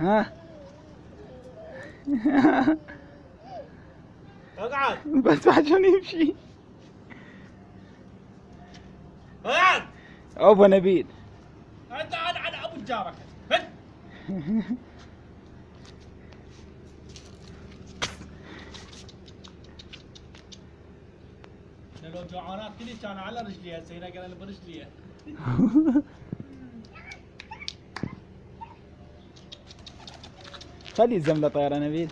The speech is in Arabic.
ها اقعد بس عشان يمشي. اقعد. ابو نبيل. انت على ابو جارك. هد. لو جوعانات كذي كان على رجليها هسه هنا قال برجليها. خلي الزملة طيارة نبيل.